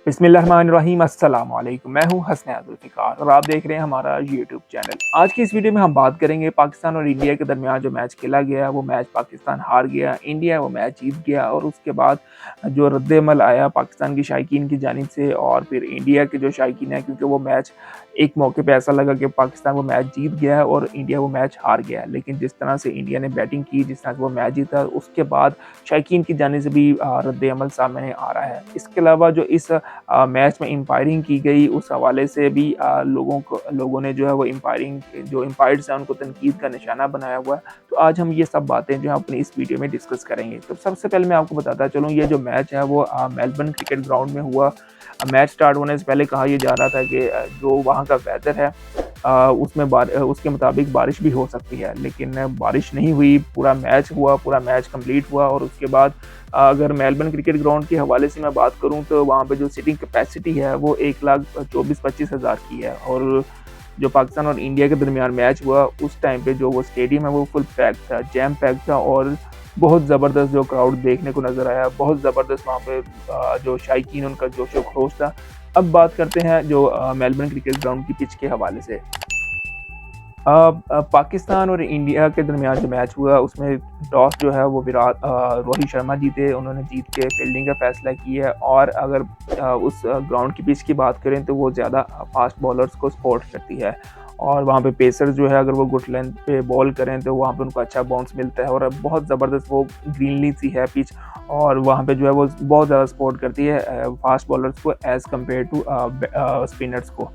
बिस्मिल्लाहिर्रहमानिर्रहीम अस्सलाम वालेकुम। मैं हूं हसनैन जुल्फ़िकार और आप देख रहे हैं हमारा यूट्यूब चैनल। आज की इस वीडियो में हम बात करेंगे पाकिस्तान और इंडिया के दरमियान जो मैच खेला गया, वो मैच पाकिस्तान हार गया, इंडिया वो मैच जीत गया और उसके बाद जो रद्द-ए-अमल आया पाकिस्तान के शायकीन की जानिब से और फिर इंडिया के जो शायकीन हैं, क्योंकि वो मैच एक मौके पे ऐसा लगा कि पाकिस्तान वो मैच जीत गया है और इंडिया वो मैच हार गया है। लेकिन जिस तरह से इंडिया ने बैटिंग की, जिस तरह से वो मैच जीता, उसके बाद शायकीन की जानिब से भी रद्द-ए-अमल सामने आ रहा है। इसके अलावा जो इस मैच में एम्पायरिंग की गई, उस हवाले से भी लोगों ने जो है वो जो एम्पायर्स हैं उनको तनकीद का निशाना बनाया हुआ है। तो आज हम ये सब बातें जो है अपनी इस वीडियो में डिस्कस करेंगे। तो सबसे पहले मैं आपको बताता चलूँ, ये जो मैच है वो मेलबर्न क्रिकेट ग्राउंड में हुआ। मैच स्टार्ट होने से पहले कहा यह जा रहा था कि जो वहाँ का वेदर है उसके मुताबिक बारिश भी हो सकती है, लेकिन बारिश नहीं हुई। पूरा मैच हुआ, पूरा मैच कंप्लीट हुआ और उसके बाद अगर मेलबर्न क्रिकेट ग्राउंड के हवाले से मैं बात करूं तो वहाँ पे जो सीटिंग कैपेसिटी है वो 1,24,25,000 की है। और जो पाकिस्तान और इंडिया के दरमियान मैच हुआ उस टाइम पे जो वो स्टेडियम है वो फुल पैक था, जैम पैक था और बहुत ज़बरदस्त जो क्राउड देखने को नज़र आया। बहुत ज़बरदस्त वहाँ पे जो शायकीन उनका जोश व खरोश था। अब बात करते हैं जो मेलबर्न क्रिकेट ग्राउंड की पिच के हवाले से। पाकिस्तान और इंडिया के दरमियान जो मैच हुआ उसमें टॉस जो है वो रोहित शर्मा जीते। उन्होंने जीत के फील्डिंग का फैसला किया और अगर उस ग्राउंड की पिच की बात करें तो वो ज़्यादा फास्ट बॉलर्स को सपोर्ट करती है और वहाँ पे पेसर्स जो है अगर वो गुड लेंथ पे बॉल करें तो वहाँ पे उनको अच्छा बाउंस मिलता है और बहुत ज़बरदस्त वो ग्रीनली सी है पिच और वहाँ पे जो है वो बहुत ज़्यादा सपोर्ट करती है फास्ट बॉलर्स को एज़ कम्पेयर टू स्पिनर्स को।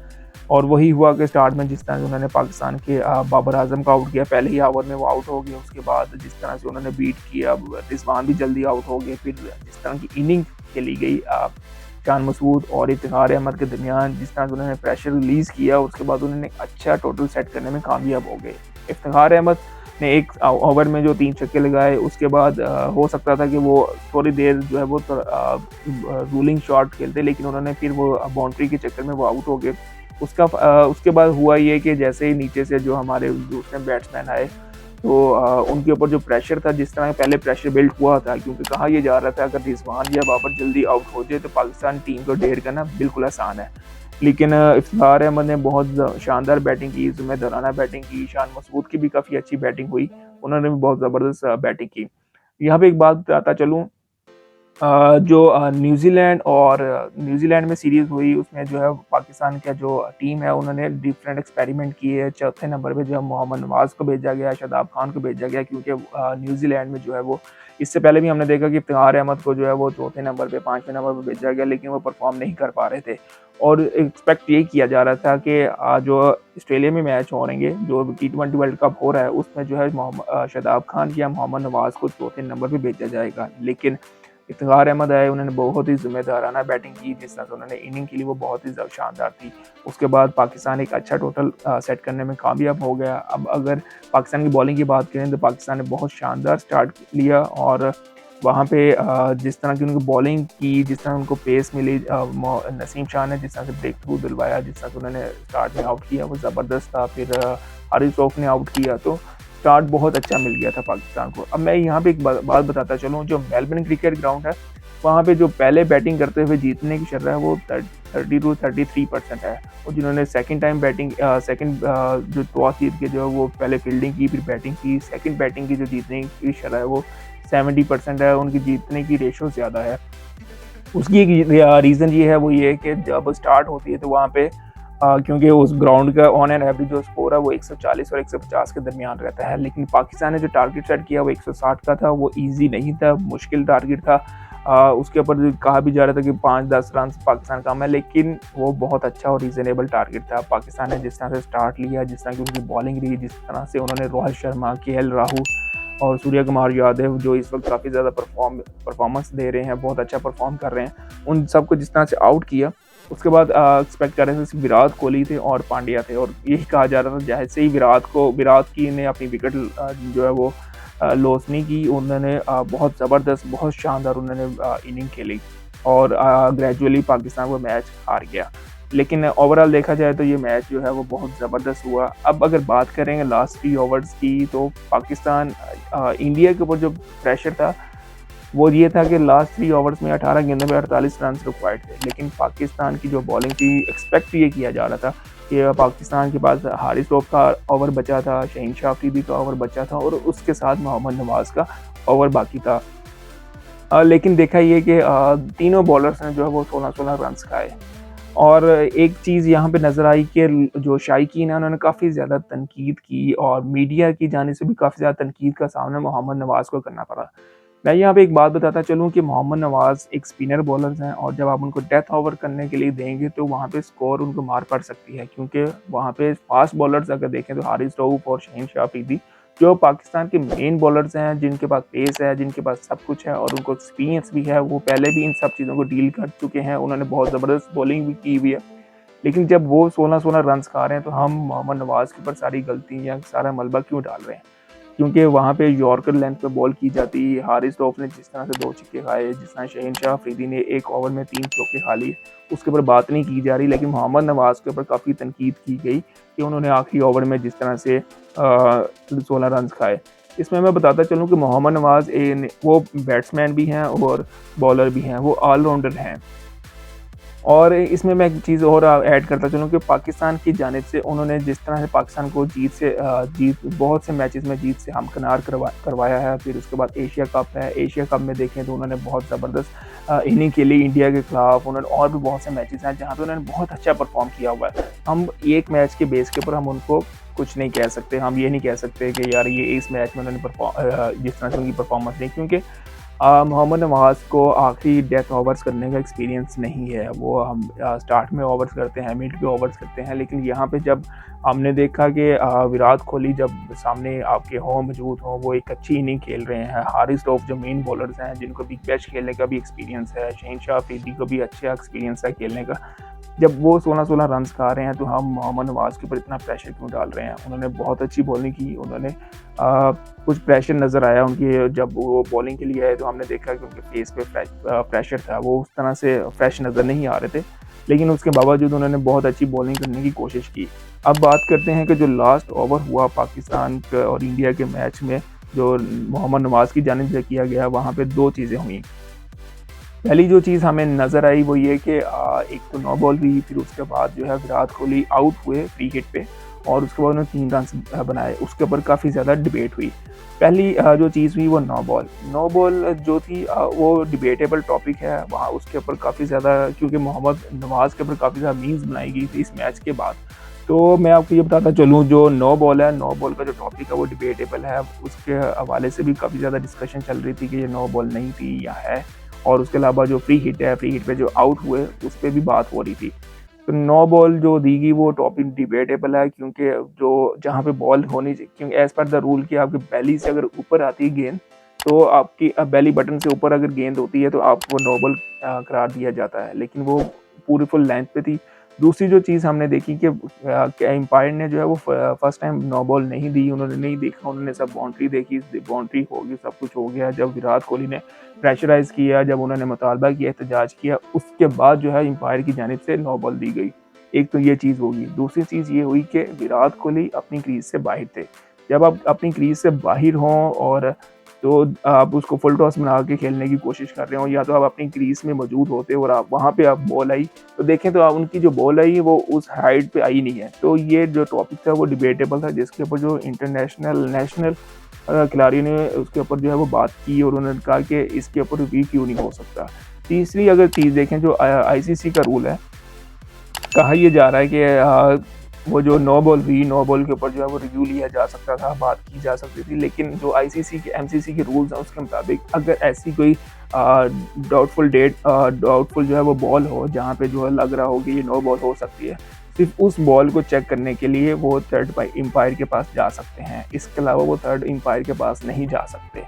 और वही हुआ कि स्टार्ट में जिस तरह से उन्होंने पाकिस्तान के बाबर आजम को आउट किया, पहले ही ओवर में वो आउट हो गए। उसके बाद जिस तरह से उन्होंने बीट किया, रिजवान भी जल्दी आउट हो गए। फिर जिस तरह की इनिंग खेली गई शान मसूद और इफ्तिखार अहमद के दरमियान, जिस तरह से उन्होंने प्रेशर रिलीज़ किया, उसके बाद उन्होंने अच्छा टोटल सेट करने में कामयाब हो गए। इफ्तिखार अहमद ने एक ओवर में जो 3 छक्के लगाए, उसके बाद हो सकता था कि वो थोड़ी देर जो है वो रूलिंग शॉट खेलते, लेकिन उन्होंने फिर वो बाउंड्री के चक्कर में वो आउट हो गए। उसके बाद हुआ ये कि जैसे ही नीचे से जो हमारे दूसरे बैट्समैन आए तो उनके ऊपर जो प्रेशर था, जिस तरह पहले प्रेशर बिल्ड हुआ था, क्योंकि कहा यह जा रहा था अगर रिजवान या बाबर जल्दी आउट हो जाए तो पाकिस्तान टीम को ढेर करना बिल्कुल आसान है। लेकिन इफ्तिखार अहमद ने बहुत शानदार बैटिंग की, ज़िम्मेदाराना बैटिंग की। शान मसूद की भी काफ़ी अच्छी बैटिंग हुई, उन्होंने भी बहुत ज़बरदस्त बैटिंग की। यहाँ पे एक बात बताता चलूँ, जो न्यूजीलैंड में सीरीज़ हुई उसमें जो है पाकिस्तान का जो टीम है उन्होंने डिफरेंट एक्सपेरिमेंट किए। चौथे नंबर पे जो है मोहम्मद नवाज़ को भेजा गया, शादाब खान को भेजा गया, क्योंकि न्यूजीलैंड में जो है वो इससे पहले भी हमने देखा कि इफ्तिखार अहमद को जो है वो चौथे नंबर पे, पाँचवें नंबर पे भेजा गया, लेकिन वो परफॉर्म नहीं कर पा रहे थे। और एक्सपेक्ट ये किया जा रहा था कि जो ऑस्ट्रेलिया में मैच हो रहेंगे, जो T20 वर्ल्ड कप हो रहा है, उसमें जो है शादाब खान या मोहम्मद नवाज़ को चौथे नंबर पे भेजा जाएगा। लेकिन इफ्तिखार अहमद आए, उन्होंने बहुत ही ज़िम्मेदाराना बैटिंग की। जिस तरह से उन्होंने इनिंग के लिए वो बहुत ही शानदार थी। उसके बाद पाकिस्तान एक अच्छा टोटल सेट करने में कामयाब हो गया। अब अगर पाकिस्तान की बॉलिंग की बात करें तो पाकिस्तान ने बहुत शानदार स्टार्ट लिया और वहाँ पे जिस तरह की उनको बॉलिंग की, जिस तरह उनको पेस मिली, नसीम शाह ने जिस तरह से ब्रेक थ्रू दिलवाया, जिस तरह से उन्होंने स्टार्ट में आउट किया वो ज़बरदस्त था। फिर हारिस रऊफ ने आउट किया, तो स्टार्ट बहुत अच्छा मिल गया था पाकिस्तान को। अब मैं यहाँ पे एक बात बताता चलूँ, जो मेलबर्न क्रिकेट ग्राउंड है वहाँ पे जो पहले बैटिंग करते हुए जीतने की शर्त है वो 30 to 33% है और जिन्होंने सेकंड टाइम बैटिंग जो टॉस जीत के जो है वो पहले फील्डिंग की फिर बैटिंग की, सेकंड बैटिंग की जो जीतने की शर्त है वो 70% है। उनकी जीतने की रेशो ज़्यादा है। उसकी एक रीज़न ये है, वो ये है कि जब स्टार्ट होती है तो वहाँ पे क्योंकि उस ग्राउंड का ऑन एंड एवरेज जो स्कोर है वो 140 और 150 के दरमियान रहता है, लेकिन पाकिस्तान ने जो टारगेट सेट किया वो 160 का था। वो इजी नहीं था, मुश्किल टारगेट था। उसके ऊपर कहा भी जा रहा था कि 5-10 रन पाकिस्तान कम है, लेकिन वो बहुत अच्छा और रीज़नेबल टारगेट था। पाकिस्तान ने जिस तरह से स्टार्ट लिया, जिस तरह की उनकी बॉलिंग रही, जिस तरह से उन्होंने रोहित शर्मा, KL राहुल और सूर्य कुमार यादव जो इस वक्त काफ़ी ज़्यादा परफॉर्मेंस दे रहे हैं, बहुत अच्छा परफॉर्म कर रहे हैं, उन सबको जिस तरह से आउट किया, उसके बाद एक्सपेक्ट कर रहे थे विराट कोहली थे और पांड्या थे और यही कहा जा रहा था जैसे ही विराट की ने अपनी विकेट जो है वो लॉस नहीं की। उन्होंने बहुत ज़बरदस्त, बहुत शानदार उन्होंने इनिंग खेली और ग्रेजुअली पाकिस्तान वो मैच हार गया। लेकिन ओवरऑल देखा जाए तो ये मैच जो है वो बहुत ज़बरदस्त हुआ। अब अगर बात करेंगे लास्ट 3 ओवर्स की तो पाकिस्तान इंडिया के ऊपर जो प्रेशर था वो ये था कि लास्ट 3 ओवर्स में 18 गेंदों में 48 रन रिक्वायर्ड थे। लेकिन पाकिस्तान की जो बॉलिंग थी, एक्सपेक्ट ये किया जा रहा था कि पाकिस्तान के पास हारिस रऊफ का ओवर बचा था, शहीन शाह अफरीदी का ओवर बचा था और उसके साथ मोहम्मद नवाज़ का ओवर बाकी था। लेकिन देखा ये कि तीनों बॉलर्स ने जो है वो 16-16 रन्स खाए। और एक चीज़ यहाँ पे नज़र आई कि जो शायकीन हैं उन्होंने काफ़ी ज़्यादा तनकीद की और मीडिया की जानिब से भी काफ़ी ज़्यादा तनकीद का सामना मोहम्मद नवाज़ को करना पड़ा। मैं यहाँ पे एक बात बताता चलूँ कि मोहम्मद नवाज़ एक स्पिनर बॉलर्स हैं और जब आप उनको डेथ ओवर करने के लिए देंगे तो वहाँ पे स्कोर उनको मार पड़ सकती है, क्योंकि वहाँ पे फास्ट बॉलर्स अगर देखें तो हारिस रऊफ और शहीन शाह अफरीदी जो पाकिस्तान के मेन बॉलर्स हैं, जिनके पास पेस है, जिनके पास सब कुछ है और उनको एक्सपीरियंस भी है, वो पहले भी इन सब चीज़ों को डील कर चुके हैं, उन्होंने बहुत ज़बरदस्त बॉलिंग भी की हुई है। लेकिन जब वो 16-16 रन्स खा रहे हैं तो हम मोहम्मद नवाज़ के ऊपर सारी गलती या सारा मलबा क्यों डाल रहे हैं? क्योंकि वहाँ पे यॉर्कर लेंथ पे बॉल की जाती, हारिस रऊफ ने जिस तरह से 2 छक्के खाए, जिस तरह शहीन शाह अफरीदी ने 1 ओवर में 3 चौके खा लिए, उसके ऊपर बात नहीं की जा रही। लेकिन मोहम्मद नवाज़ के ऊपर काफ़ी तनकीद की गई कि उन्होंने आखिरी ओवर में जिस तरह से 16 रन्स खाए। इसमें मैं बताता चलूँ कि मोहम्मद नवाज़ वो बैट्समैन भी हैं और बॉलर भी हैं, वो ऑलराउंडर हैं। और इसमें मैं एक चीज़ और ऐड करता चलूँ कि पाकिस्तान की जानिब से उन्होंने जिस तरह से पाकिस्तान को जीत बहुत से मैचेस में जीत से हमकिनार करवाया है। फिर उसके बाद एशिया कप है, एशिया कप में देखें तो उन्होंने बहुत ज़बरदस्त इनिंग खेली इंडिया के खिलाफ। उन्होंने और भी बहुत से मैचेस हैं जहाँ पे उन्होंने बहुत अच्छा परफॉर्म किया हुआ है। हम एक मैच के बेस के ऊपर हम उनको कुछ नहीं कह सकते, हम ये नहीं कह सकते कि यार ये इस मैच में उन्होंने जिस तरह से उनकी परफॉर्मेंस नहीं, क्योंकि मोहम्मद नवाज़ को आखिरी डेथ ओवर्स करने का एक्सपीरियंस नहीं है। वो हम स्टार्ट में ओवर्स करते हैं, मिड पे ओवर्स करते हैं, लेकिन यहाँ पे जब हमने देखा कि विराट कोहली जब सामने आपके हों मौजूद हों, वो एक अच्छी इनिंग खेल रहे हैं। हारिस रऊफ जो मेन बॉलर्स हैं, जिनको बिग बैश खेलने का भी एक्सपीरियंस है, शहीन शाह अफरीदी को भी अच्छा एक्सपीरियंस है खेलने का। जब वो 16-16 रन्स खा रहे हैं तो हम मोहम्मद नवाज़ के ऊपर इतना प्रेशर क्यों डाल रहे हैं? उन्होंने बहुत अच्छी बॉलिंग की, उन्होंने कुछ प्रेशर नज़र आया उनकी जब वो बॉलिंग के लिए आए तो हमने देखा कि उनके फेस पे प्रेशर था, वो उस तरह से फ्रेश नज़र नहीं आ रहे थे। लेकिन उसके बावजूद उन्होंने बहुत अच्छी बॉलिंग करने की कोशिश की। अब बात करते हैं कि जो लास्ट ओवर हुआ पाकिस्तान और इंडिया के मैच में, जो मोहम्मद नवाज़ की जानिब से किया गया, वहाँ पे 2 चीज़ें हुई। पहली जो चीज़ हमें नज़र आई वो ये कि एक तो नो बॉल हुई, फिर उसके बाद जो है विराट कोहली आउट हुए फ्री हिट पे और उसके बाद उन्होंने 3 रन्स बनाए। उसके ऊपर काफ़ी ज़्यादा डिबेट हुई। पहली जो चीज़ हुई वो नो बॉल जो थी वो डिबेटेबल टॉपिक है। वहाँ उसके ऊपर काफ़ी ज़्यादा, क्योंकि मोहम्मद नवाज़ के ऊपर काफ़ी ज़्यादा मीम्स बनाई गई थी इस मैच के बाद। तो मैं आपको ये बताता चलूँ, जो नो बॉल है, नो बॉल का जो टॉपिक है वो डिबेटेबल है। उसके हवाले से भी काफ़ी ज़्यादा डिस्कशन चल रही थी कि ये नो बॉल नहीं थी या है। और उसके अलावा जो फ्री हिट है, फ्री हिट पे जो आउट हुए उस पे भी बात हो रही थी। तो नो बॉल जो दी गई वो टॉपिक डिबेटेबल है, क्योंकि जो जहाँ पे बॉल होनी चाहिए, क्योंकि एज़ पर द रूल कि आपकी बैली से अगर ऊपर आती है गेंद, तो आपकी बैली बटन से ऊपर अगर गेंद होती है तो आपको नो बॉल करार दिया जाता है। लेकिन वो पूरी फुल लेंथ पे थी। दूसरी जो चीज़ हमने देखी कि एम्पायर ने जो है वो फर्स्ट टाइम नो बॉल नहीं दी, उन्होंने नहीं देखा, उन्होंने सब बाउंड्री देखी, बाउंड्री होगी, सब कुछ हो गया। जब विराट कोहली ने प्रेशराइज़ किया, जब उन्होंने मुतालबा किया, एहतजाज किया, उसके बाद जो है एम्पायर की जानिब से नो बॉल दी गई। एक तो ये चीज़ होगी। दूसरी चीज़ ये हुई कि विराट कोहली अपनी क्रीज़ से बाहर थे। जब आप अपनी क्रीज़ से बाहर हों और तो आप उसको फुल टॉस बना के खेलने की कोशिश कर रहे हो, या तो आप अपनी क्रीज़ में मौजूद होते हो और आप वहाँ पे आप बॉल आई, तो देखें तो आप उनकी जो बॉल आई वो उस हाइट पे आई नहीं है। तो ये जो टॉपिक था वो डिबेटेबल था, जिसके ऊपर जो इंटरनेशनल नेशनल खिलाड़ियों ने उसके ऊपर जो है वो बात की और उन्होंने कहा कि इसके ऊपर रिव्यू क्यों नहीं हो सकता। तीसरी अगर चीज़ देखें, जो आईसीसी का रूल है, कहा ये जा रहा है कि वो जो नो बॉल हुई, नो बॉल के ऊपर जो है वो रिव्यू लिया जा सकता था, बात की जा सकती थी। लेकिन जो आईसीसी के एमसीसी के रूल्स हैं उसके मुताबिक अगर ऐसी कोई डाउटफुल जो है वो बॉल हो, जहाँ पे जो है लग रहा हो कि ये नो बॉल हो सकती है, सिर्फ उस बॉल को चेक करने के लिए वो थर्ड एम्पायर के पास जा सकते हैं। इसके अलावा वो थर्ड एम्पायर के पास नहीं जा सकते।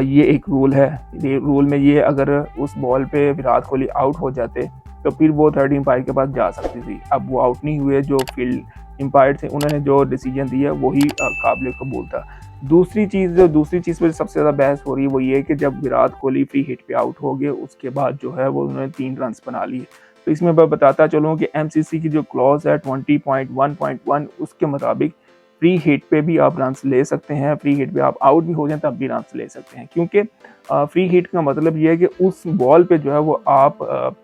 ये एक रूल है। ये रूल में ये अगर उस बॉल पे विराट कोहली आउट हो जाते तो फिर वो थर्ड एम्पायर के पास जा सकती थी। अब वो आउट नहीं हुए, जो फील्ड एम्पायर थे उन्होंने जो डिसीजन दिया वही काबिल कबूल था। दूसरी चीज़ पे सबसे ज़्यादा बहस हो रही है वो ये है कि जब विराट कोहली फ्री हिट पे आउट हो गए, उसके बाद जो है वो उन्होंने 3 रन्स बना लिए। तो इसमें मैं बताता चलूँ कि एमसीसी की जो क्लॉज़ है 20.1.1 उसके मुताबिक फ्री हिट पे भी आप रन्स ले सकते हैं, फ्री हिट पे आप आउट भी हो जाएँ तब भी रन्स ले सकते हैं। क्योंकि फ्री हिट का मतलब ये है कि उस बॉल पे जो है वो आप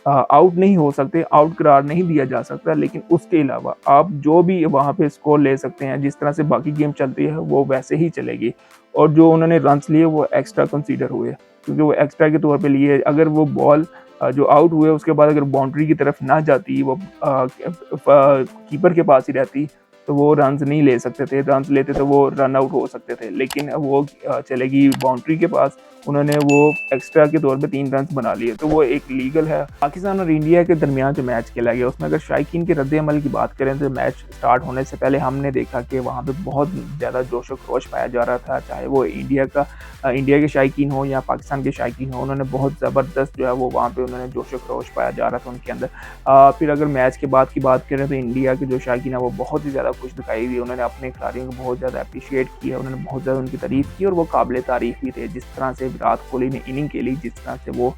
आउट नहीं हो सकते, आउट करार नहीं दिया जा सकता, लेकिन उसके अलावा आप जो भी वहाँ पे स्कोर ले सकते हैं, जिस तरह से बाकी गेम चलती है वो वैसे ही चलेगी। और जो उन्होंने रन्स लिए वो एक्स्ट्रा कंसीडर हुए, क्योंकि वो एक्स्ट्रा के तौर पे लिए। अगर वो बॉल जो आउट हुए उसके बाद अगर बाउंड्री की तरफ ना जाती, वो कीपर के पास ही रहती, तो वो रन्स नहीं ले सकते थे। रन्स लेते तो वो रन आउट हो सकते थे, लेकिन वो चलेगी बाउंड्री के पास, उन्होंने वो एक्स्ट्रा के तौर पे 3 रन्स बना लिए, तो वो एक लीगल है। पाकिस्तान और इंडिया के दरमियान जो मैच खेला गया उसमें अगर शायकीन के रद्द-ए-अमल की बात करें तो मैच स्टार्ट होने से पहले हमने देखा कि वहाँ पे बहुत ज़्यादा जोश व खरोश पाया जा रहा था, चाहे वो इंडिया के शायकीन हो या पाकिस्तान के शायकीन हो, उन्होंने बहुत ज़बरदस्त जो है वो वहाँ पे उन्होंने जोश व खरोश पाया जा रहा था उनके अंदर। फिर अगर मैच के बाद की बात करें तो इंडिया के जो शायकीन है वो बहुत ही ज़्यादा खुश दिखाई दी, उन्होंने अपने खिलाड़ियों को बहुत ज़्यादा एप्रिशिएट किया, उन्होंने बहुत ज़्यादा उनकी तारीफ़ की और वो काबिल तारीफ़ भी थे। जिस तरह से विराट कोहली ने इनिंग खेली, जिस तरह से वो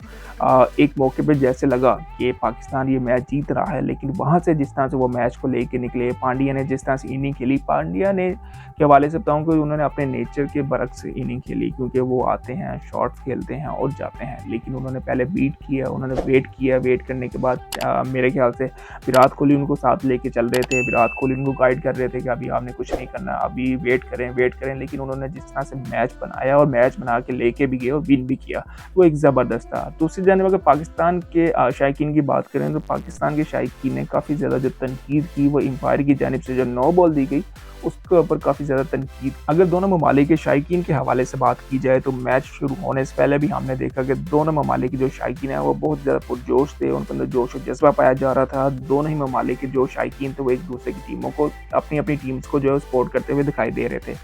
एक मौके पे जैसे लगा कि पाकिस्तान ये मैच जीत रहा है, लेकिन वहाँ से जिस तरह से वो मैच को लेके निकले, पांड्या ने जिस तरह से इनिंग खेली, पांड्या ने के हवाले से बताऊँ कि उन्होंने अपने नेचर के बरक्स से इनिंग खेली, क्योंकि वो आते हैं, शॉट्स खेलते हैं और जाते हैं, लेकिन उन्होंने पहले बीट किया, उन्होंने वेट किया, वेट करने के बाद मेरे ख्याल से विराट कोहली उनको साथ लेके चल रहे थे, विराट कोहली उनको गाइड कर रहे थे कि अभी आपने कुछ नहीं करना, अभी वेट करें, लेकिन उन्होंने जिस तरह से मैच बनाया और मैच बना के लेके भी गए और विन भी किया, वो एक ज़बरदस्त था। दूसरी जानिब अगर पाकिस्तान के शायकीन की बात करें तो पाकिस्तान के शायकीन ने काफ़ी ज़्यादा जो तनकीद की वो एम्पायर की जानिब से जो नो बॉल दी गई उसके ऊपर काफ़ी ज़्यादा तनकीद। अगर दोनों ममालिक के शायकीन के हवाले से बात की जाए तो मैच शुरू होने से पहले भी हमने देखा कि दोनों ममालिक के जो शायकीन हैं वो बहुत ज़्यादा पुरजोश थे, उनके अंदर जोश और जज्बा पाया जा रहा था। दोनों ही ममालिक के जो शायकीन थे वो एक दूसरे की टीमों को, अपनी टीम्स को जो है सपोर्ट करते हुए दिखाई दे रहे थे।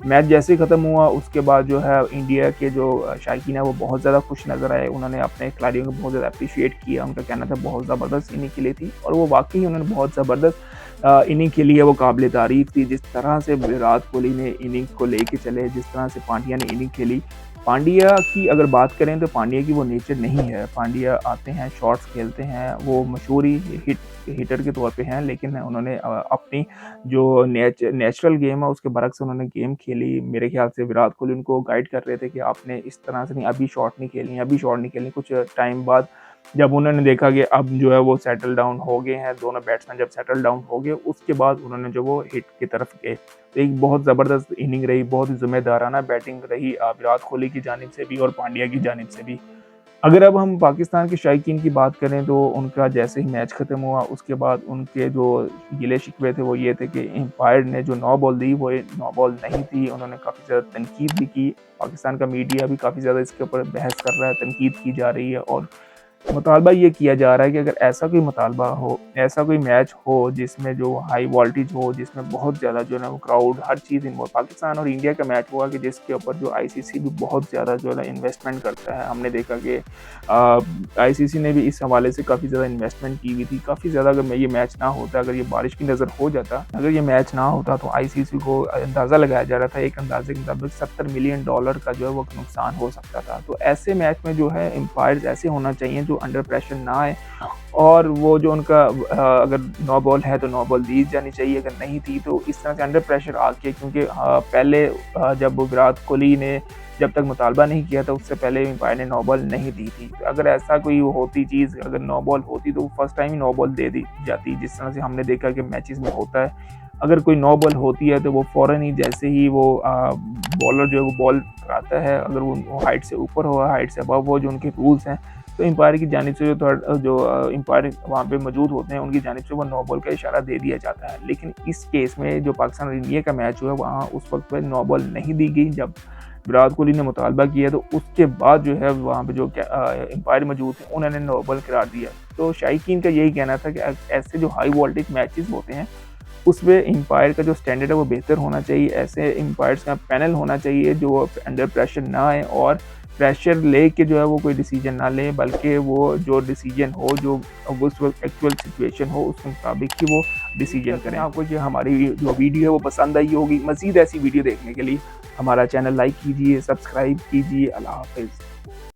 मैच जैसे ही ख़त्म हुआ उसके बाद जो है इंडिया के जो शायकीन है वो बहुत ज़्यादा खुश नज़र आए, उन्होंने अपने खिलाड़ियों को बहुत ज़्यादा अप्रिशिएट किया, उनका कहना था बहुत ज़बरदस्त इनिंग खेली थी और वो वाक़ई उन्होंने बहुत ज़बरदस्त इनिंग खेली है, वो काबिल तारीफ़ थी। जिस तरह से विराट कोहली ने इनिंग को लेके चले, जिस तरह से पांड्या ने इनिंग खेली, पांड्या की अगर बात करें तो पांड्या की वो नेचर नहीं है। पांड्या आते हैं, शॉट्स खेलते हैं, वो मशहूर ही हिटर के तौर पे हैं, लेकिन उन्होंने अपनी जो नेचुरल गेम है उसके बरक्स उन्होंने गेम खेली। मेरे ख्याल से विराट कोहली उनको गाइड कर रहे थे कि आपने इस तरह से नहीं, अभी शॉट नहीं खेलनी, अभी शॉट नहीं खेलनी। कुछ टाइम बाद जब उन्होंने देखा कि अब जो है वो सेटल डाउन हो गए हैं, दोनों बैट्समैन जब सेटल डाउन हो गए, उसके बाद उन्होंने जो वो हिट की तरफ गए। तो एक बहुत ज़बरदस्त इनिंग रही, बहुत ही ज़िम्मेदाराना बैटिंग रही विराट कोहली की जानिब से भी और पांड्या की जानिब से भी। अगर अब हम पाकिस्तान के शायकीन की बात करें तो उनका जैसे ही मैच ख़त्म हुआ उसके बाद उनके जो गिले-शिकवे थे वो ये थे कि एम्पायर ने जो नो बॉल दी वो नो बॉल नहीं थी। उन्होंने काफ़ी ज़्यादा तनकीद भी की। पाकिस्तान का मीडिया भी काफ़ी ज़्यादा इसके ऊपर बहस कर रहा है, तनकीद की जा रही है और मुतालबा ये किया जा रहा है कि अगर ऐसा कोई मुतालबा हो, ऐसा कोई मैच हो जिसमें जो हाई वोल्टेज हो, जिसमें बहुत ज़्यादा जो है ना वो क्राउड हर चीज़ इन्वॉल्व, पाकिस्तान और इंडिया का मैच हुआ कि जिसके ऊपर जो आईसीसी भी बहुत ज़्यादा जो है ना इन्वेस्टमेंट करता है। हमने देखा कि आईसीसी ने भी इस हवाले से काफ़ी ज़्यादा इन्वेस्टमेंट की हुई थी। काफ़ी ज़्यादा अगर ये मैच ना होता, अगर ये बारिश की नज़र हो जाता, अगर ये मैच ना होता तो आईसीसी को अंदाज़ा लगाया जा रहा था, एक अंदाजे के मुताबिक $70 मिलियन का जो है वो नुकसान हो सकता था। तो ऐसे मैच में जो है एम्पायर्स ऐसे होना चाहिए जो अंडर प्रेशर ना आए और वो जो उनका अगर नो बॉल है तो नो बॉल दी जानी चाहिए, अगर नहीं थी तो इस तरह से अंडर प्रेशर आके, क्योंकि पहले जब विराट कोहली ने जब तक मुतालबा नहीं किया था उससे पहले एम्पायर ने नो बॉल नहीं दी थी। तो अगर ऐसा कोई होती चीज़, अगर नो बॉल होती तो फर्स्ट टाइम ही नो बॉल दे दी जाती, जिस तरह से हमने देखा कि मैचेस में होता है। अगर कोई नो बॉल होती है तो वो फ़ौरन ही जैसे ही वो बॉलर जो है वो बॉल कराता है, अगर वो हाइट से ऊपर हो, हाइट से अबव हो, जो उनके रूल्स हैं, तो एम्पायर की जानिब से जो एम्पायर वहाँ पे मौजूद होते हैं उनकी जानिब से वो नो बॉल का इशारा दे दिया जाता है। लेकिन इस केस में जो पाकिस्तान और इंडिया का मैच हुआ वहाँ उस वक्त पे नो बॉल नहीं दी गई। जब विराट कोहली ने मुतालबा किया तो उसके बाद जो है वहाँ पे जो एम्पायर मौजूद थे उन्होंने नो बॉल करार दिया। तो शायकीन का यही कहना था कि ऐसे जो हाई वोल्टेज मैचेस होते हैं उसमें एम्पायर का जो स्टैंडर्ड है वो बेहतर होना चाहिए। ऐसे एम्पायर्स का पैनल होना चाहिए जो अंडर प्रेशर ना आए और प्रेशर लेके जो है वो कोई डिसीजन ना ले, बल्कि वो जो डिसीजन हो, जो उस वक्त एक्चुअल सिचुएशन हो उसके मुताबिक ही वो डिसीजन करें। आपको जो हमारी जो वीडियो है वो पसंद आई होगी। मज़ीद ऐसी वीडियो देखने के लिए हमारा चैनल लाइक कीजिए, सब्सक्राइब कीजिए। अल्लाह हाफ़िज़।